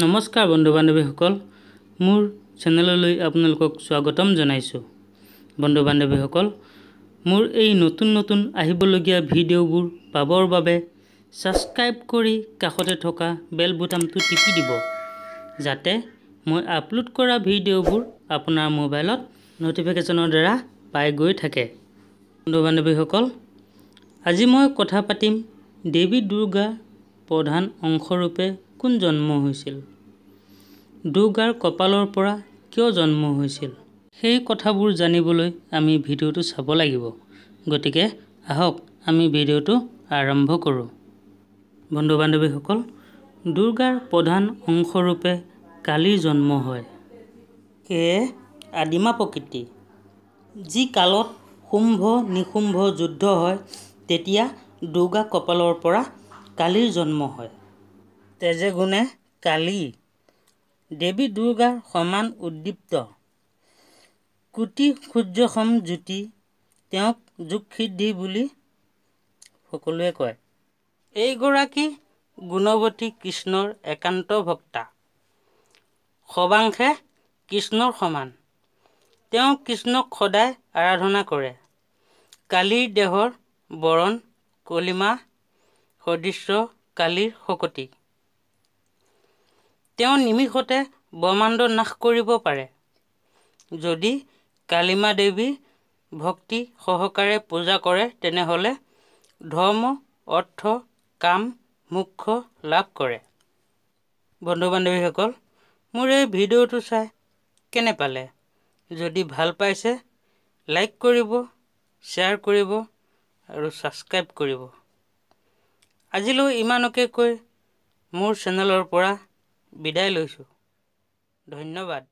নমস্কাৰ বন্ধু বান্ধৱীসকল, মোৰ চেনেললৈ আপোনালোকক স্বাগতম জনাইছোঁ। বন্ধু বান্ধৱীসকল, মোৰ এই নতুন আহিবলগীয়া ভিডিঅ'বোৰ পাবৰ বাবে ছাবস্ক্ৰাইব কৰি কাষতে থকা বেল বুটামটো টিপি দিব, যাতে মই আপলোড কৰা ভিডিঅ'বোৰ আপোনাৰ মোবাইলত নটিফিকেশ্যনৰ দ্বাৰা পাই গৈ থাকে। বন্ধু বান্ধৱীসকল, আজি মই কথা পাতিম দেৱী দুৰ্গাৰ প্ৰধান অংশৰূপে কোন জন্ম হৈছিল, দুৰ্গাৰ কপালৰ পৰা কিয় জন্ম হৈছিল, সেই কথাবোৰ জানিবলৈ আমি ভিডিঅ'টো চাব লাগিব। গতিকে আহক আমি ভিডিঅ'টো আৰম্ভ কৰোঁ। বন্ধু বান্ধৱীসকল, দুৰ্গাৰ প্ৰধান অংশৰূপে কালীৰ জন্ম হয়। সেয়ে আদিমা প্ৰকৃতি। যি কালত শুম্ভ নিশুম্ভ যুদ্ধ হয়, তেতিয়া দুৰ্গা কপালৰ পৰা কালীৰ জন্ম হয়। তেজে গুণে কালী দেৱী দুৰ্গাৰ সমান উদ্দীপ্ত, কোটি সূৰ্যসম জ্যোতি, তেওঁক যোগসিদ্ধি বুলি সকলোৱে কয়। এইগৰাকী গুণৱতী কৃষ্ণৰ একান্ত ভক্তা, সবাংশে কৃষ্ণৰ সমান। তেওঁ কৃষ্ণক সদায় আৰাধনা কৰে। কালীৰ দেহৰ বৰণ কলিমা সদৃশ্য কালীৰ শকতি। তেওঁ নিমিষতে ব্ৰহ্মাণ্ড নাশ কৰিব পাৰে। যদি কালীমা দেৱীৰ ভক্তি সহকাৰে পূজা কৰে, তেনেহলে ধৰ্ম অৰ্থ কাম মোক্ষ লাভ কৰে। বন্ধু বান্ধৱীসকল, মোৰ এই ভিডিঅ'টো চাই কেনে পালে? যদি ভাল পাইছে, লাইক কৰিব, শ্বেয়াৰ কৰিব আৰু ছাবস্ক্ৰাইব কৰিব। আজিলৈ ইমানকে কৈ মোৰ চেনেলৰ পৰা বিদায় লৈছোঁ। ধন্যবাদ।